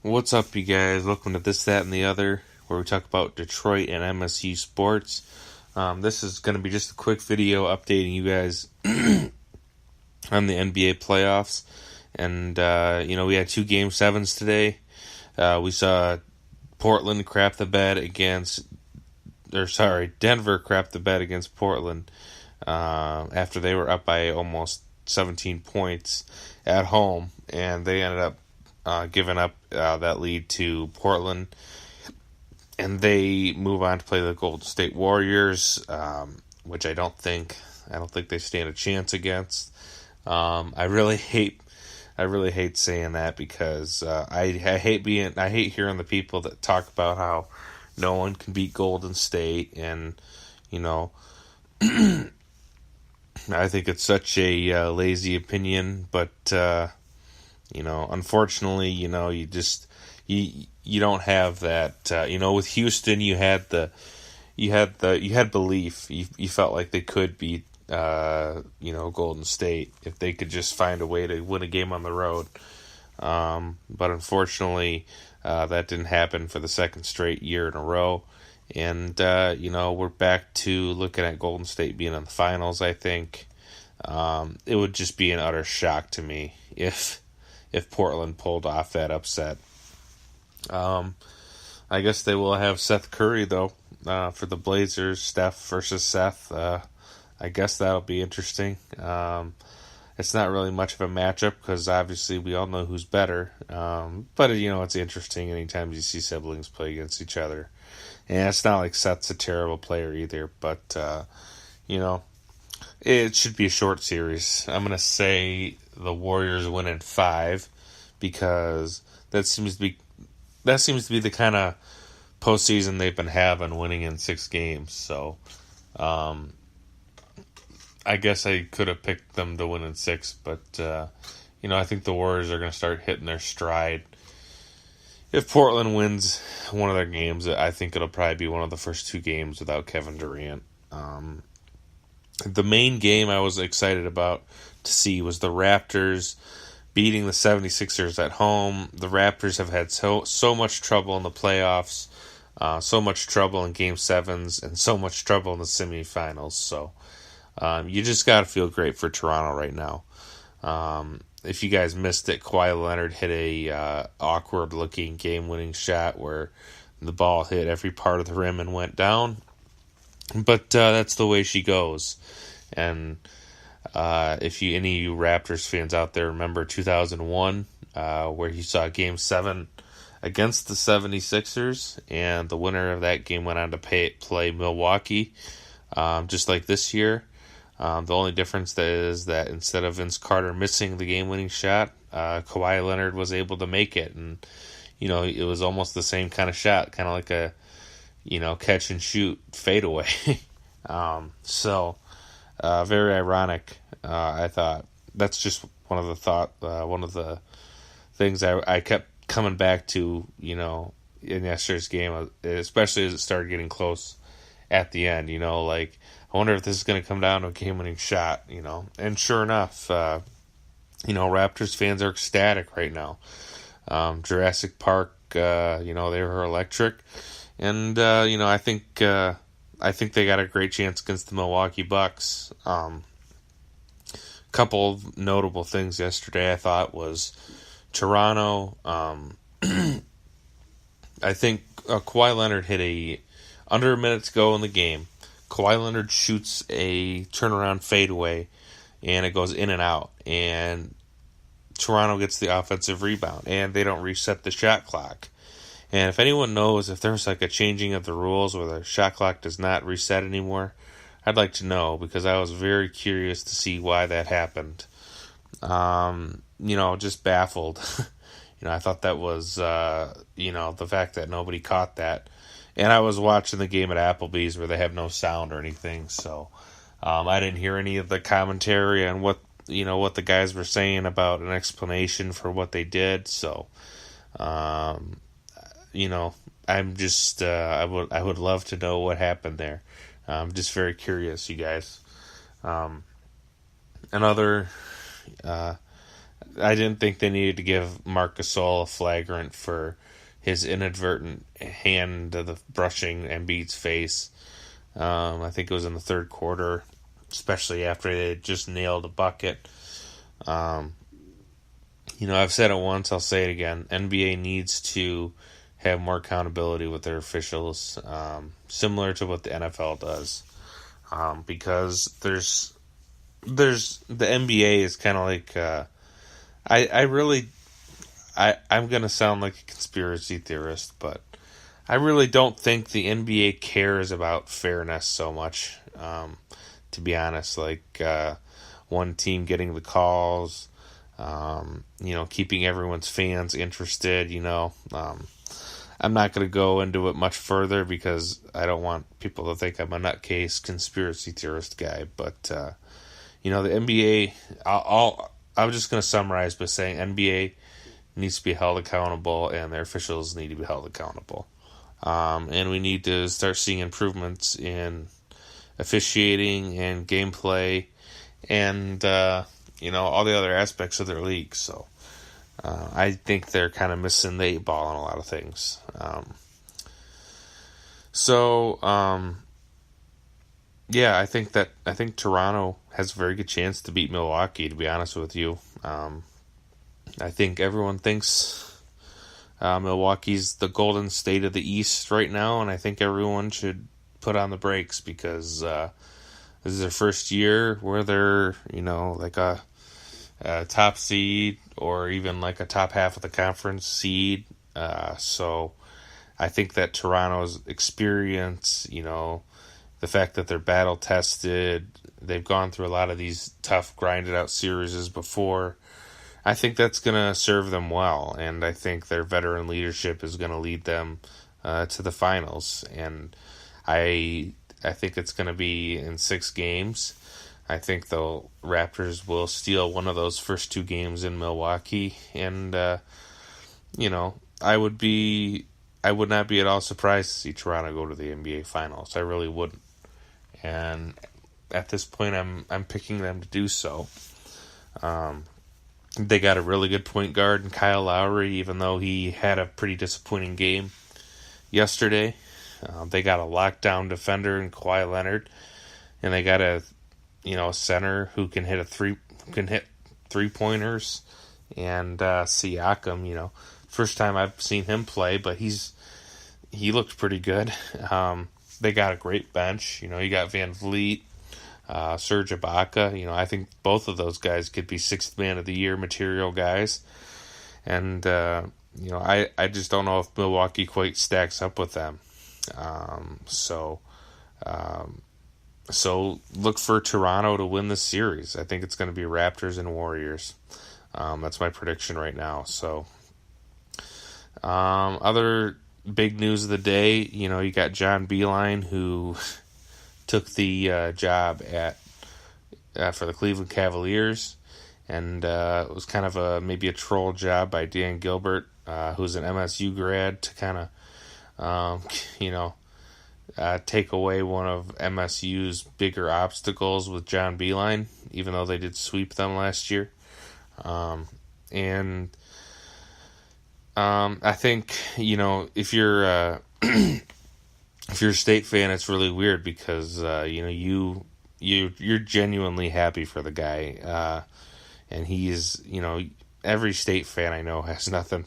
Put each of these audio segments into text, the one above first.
What's up, you guys? Welcome to This, That, and the Other, where we talk about Detroit and MSU sports. This is going to be just a quick video updating you guys on the NBA playoffs. And, we had 2 Game 7's today. We saw Denver crap the bed against Portland after they were up by almost 17 points at home, and they ended up giving up that lead to Portland, and they move on to play the Golden State Warriors, which I don't think they stand a chance against. I really hate saying that because I hate hearing the people that talk about how no one can beat Golden State, and I think it's such a lazy opinion, but unfortunately, you don't have that. With Houston, you had belief. You felt like they could beat Golden State if they could just find a way to win a game on the road. But unfortunately, that didn't happen for the second straight year in a row. And we're back to looking at Golden State being in the finals. I think it would just be an utter shock to me if Portland pulled off that upset. I guess they will have Seth Curry, though, for the Blazers. Steph versus Seth. I guess that'll be interesting. It's not really much of a matchup because obviously we all know who's better. But it's interesting anytime you see siblings play against each other. And it's not like Seth's a terrible player either, but it should be a short series. I'm gonna say the Warriors win in 5 because that seems to be the kind of postseason they've been having, winning in 6 games. So, I guess I could have picked them to win in 6, but I think the Warriors are going to start hitting their stride. If Portland wins one of their games, I think it'll probably be one of the first 2 games without Kevin Durant. The main game I was excited about to see was the Raptors beating the 76ers at home. The Raptors have had so much trouble in the playoffs, so much trouble in Game 7's, and so much trouble in the semifinals. So you just got to feel great for Toronto right now. If you guys missed it, Kawhi Leonard hit a awkward-looking game-winning shot where the ball hit every part of the rim and went down. But that's the way she goes. And if any of you Raptors fans out there remember 2001, where you saw Game 7 against the 76ers, and the winner of that game went on to play Milwaukee, just like this year. The only difference is that instead of Vince Carter missing the game-winning shot, Kawhi Leonard was able to make it. And, it was almost the same kind of shot, kind of like a, catch and shoot fadeaway. Very ironic. I thought that's just one of the things I kept coming back to, in yesterday's game, especially as it started getting close at the end. I wonder if this is going to come down to a game-winning shot. And sure enough, Raptors fans are ecstatic right now. Jurassic Park, they were electric. And I think they got a great chance against the Milwaukee Bucks. Couple of notable things yesterday I thought was Toronto. I think Kawhi Leonard hit under a minute to go in the game. Kawhi Leonard shoots a turnaround fadeaway, and it goes in and out. And Toronto gets the offensive rebound, and they don't reset the shot clock. And if anyone knows if there's like a changing of the rules where the shot clock does not reset anymore, I'd like to know, because I was very curious to see why that happened. Just baffled. I thought that was, the fact that nobody caught that. And I was watching the game at Applebee's where they have no sound or anything, so I didn't hear any of the commentary on what the guys were saying about an explanation for what they did. So, I'm just I would love to know what happened there. I'm just very curious, you guys. Another I didn't think they needed to give Marc Gasol a flagrant for his inadvertent hand to the brushing Embiid's face. I think it was in the third quarter, especially after they had just nailed a bucket. I've said it once, I'll say it again. NBA needs to have more accountability with their officials, similar to what the NFL does, because there's the NBA is kind of like I'm gonna sound like a conspiracy theorist, but I really don't think the NBA cares about fairness so much. To be honest, like one team getting the calls, keeping everyone's fans interested. I'm not going to go into it much further because I don't want people to think I'm a nutcase conspiracy theorist guy. But the NBA, I'm just going to summarize by saying NBA needs to be held accountable and their officials need to be held accountable. And we need to start seeing improvements in officiating and gameplay and, all the other aspects of their league. So I think they're kind of missing the 8 ball on a lot of things. I think Toronto has a very good chance to beat Milwaukee, to be honest with you. I think everyone thinks Milwaukee's the Golden State of the East right now, and I think everyone should put on the brakes because this is their first year where they're, like a top seed or even like a top half of the conference seed. So I think that Toronto's experience, the fact that they're battle tested, they've gone through a lot of these tough grinded out series before. I think that's going to serve them well, and I think their veteran leadership is going to lead them to the finals. And I think it's going to be in 6 games. I think the Raptors will steal one of those first 2 games in Milwaukee, and I would not be at all surprised to see Toronto go to the NBA Finals. I really wouldn't. And at this point, I'm picking them to do so. They got a really good point guard in Kyle Lowry, even though he had a pretty disappointing game yesterday. They got a lockdown defender in Kawhi Leonard, and they got a center who can hit three-pointers, and Siakam. First time I've seen him play, but he looked pretty good. They got a great bench. You got Van Vliet, Serge Ibaka. I think both of those guys could be 6th man of the year material guys. And, I just don't know if Milwaukee quite stacks up with them. So look for Toronto to win this series. I think it's going to be Raptors and Warriors. That's my prediction right now. So, other big news of the day, you got John Beilein, who took the job for the Cleveland Cavaliers, and it was kind of maybe a troll job by Dan Gilbert, who's an MSU grad, to kind of take away one of MSU's bigger obstacles with John Beilein, even though they did sweep them last year. I think, if you're if you're a State fan, it's really weird because you're genuinely happy for the guy, and he's every State fan I know has nothing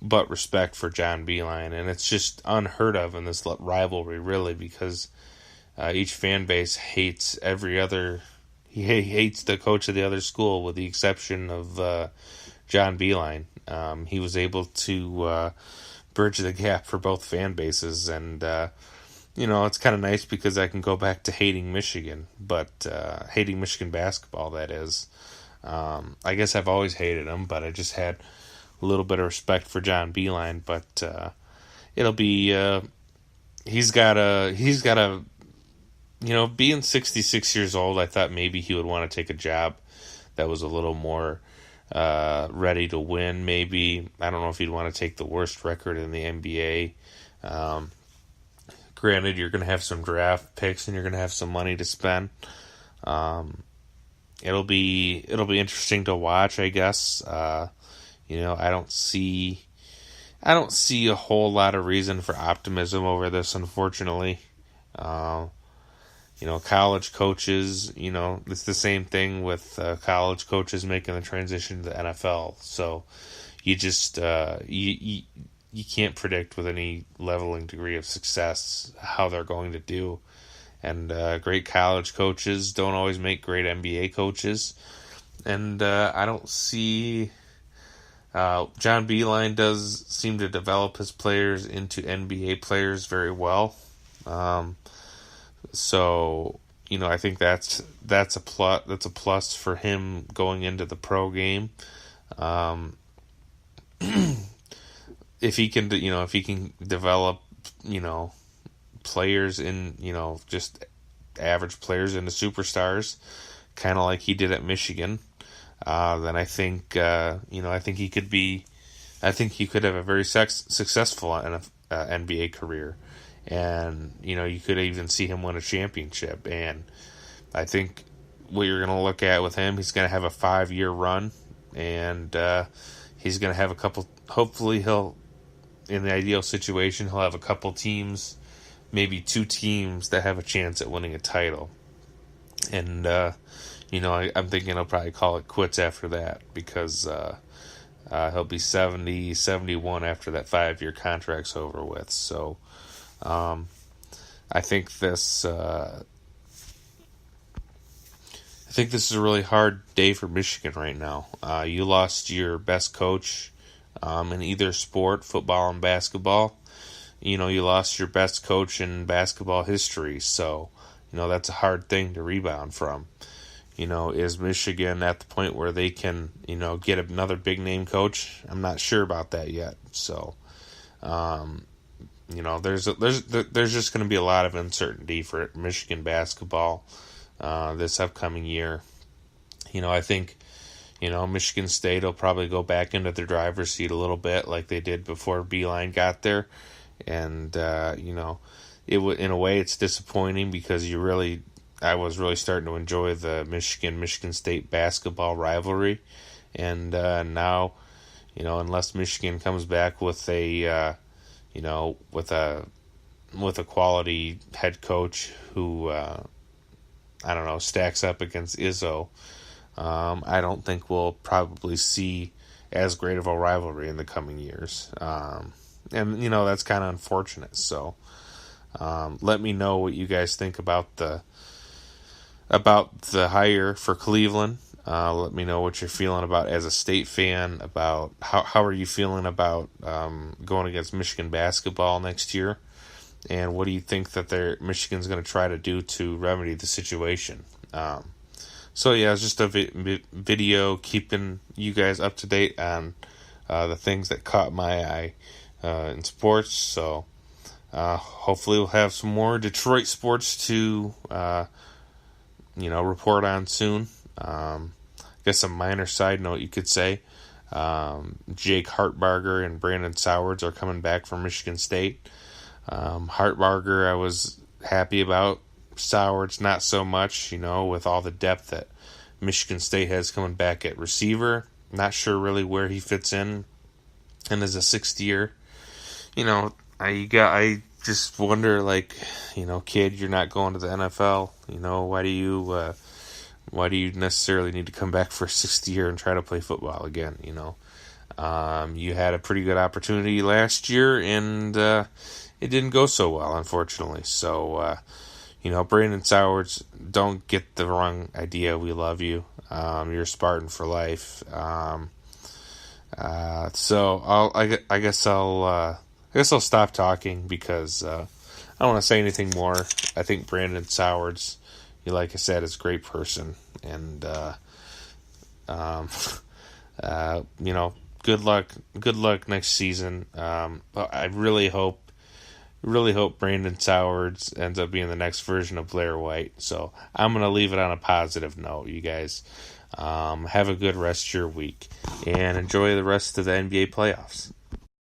but respect for John Beilein, and it's just unheard of in this rivalry, really, because each fan base hates he hates the coach of the other school, with the exception of John Beilein. He was able to bridge the gap for both fan bases, and it's kind of nice because I can go back to hating Michigan, but hating Michigan basketball, that is. I guess I've always hated him, but I just had a little bit of respect for John Beilein. But it'll be he's got a being 66 years old, I thought maybe he would want to take a job that was a little more ready to win, maybe. I don't know if he'd want to take the worst record in the NBA. Granted, you're going to have some draft picks and you're going to have some money to spend. it'll be interesting to watch, I guess. I don't see a whole lot of reason for optimism over this, unfortunately. College coaches, it's the same thing with college coaches making the transition to the NFL. So you just you can't predict with any leveling degree of success how they're going to do. And great college coaches don't always make great NBA coaches. And I don't see... John Beilein does seem to develop his players into NBA players very well. So I think that's a plus for him going into the pro game. If he can develop players in just average players into superstars, kind of like he did at Michigan, then I think he could have a very successful NBA career. And, you could even see him win a championship. And I think what you're going to look at with him, he's going to have a 5-year run. And he's going to have a couple, hopefully in the ideal situation, he'll have a couple teams, maybe 2 teams that have a chance at winning a title. And, I'm thinking he'll probably call it quits after that, because he'll be 70, 71 after that 5-year contract's over with. So, I think this is a really hard day for Michigan right now. You lost your best coach in either sport, football and basketball. You lost your best coach in basketball history, so that's a hard thing to rebound from. Is Michigan at the point where they can get another big name coach? I'm not sure about that yet. So there's just going to be a lot of uncertainty for Michigan basketball this upcoming year. I think Michigan State will probably go back into their driver's seat a little bit, like they did before Beilein got there, and in a way it's disappointing, because I was really starting to enjoy the Michigan State basketball rivalry, and now unless Michigan comes back with a with a quality head coach who stacks up against Izzo, I don't think we'll probably see as great of a rivalry in the coming years. And that's kind of unfortunate. So let me know what you guys think about the hire for Cleveland. Let me know what you're feeling about as a State fan, about how are you feeling about going against Michigan basketball next year, and what do you think that Michigan's going to try to do to remedy the situation. So yeah, it's just a video keeping you guys up to date on the things that caught my eye in sports. So hopefully we'll have some more Detroit sports to report on soon. I guess a minor side note you could say, Jake Hartbarger and Brandon Sowards are coming back from Michigan State. Hartbarger I was happy about. Sowards not so much, with all the depth that Michigan State has coming back at receiver. Not sure really where he fits in, and as a 6th year, I just wonder, kid, you're not going to the NFL. Why do you necessarily need to come back for a 6th year and try to play football again? You had a pretty good opportunity last year, and it didn't go so well, unfortunately. So, Brandon Sowards, don't get the wrong idea. We love you. You're a Spartan for life. So I guess I'll stop talking, because I don't want to say anything more. I think Brandon Sowards, like I said, is a great person, and good luck next season. I really hope Brandon Sowards ends up being the next version of Blair White. So I'm going to leave it on a positive note, you guys. Have a good rest of your week, and enjoy the rest of the NBA playoffs.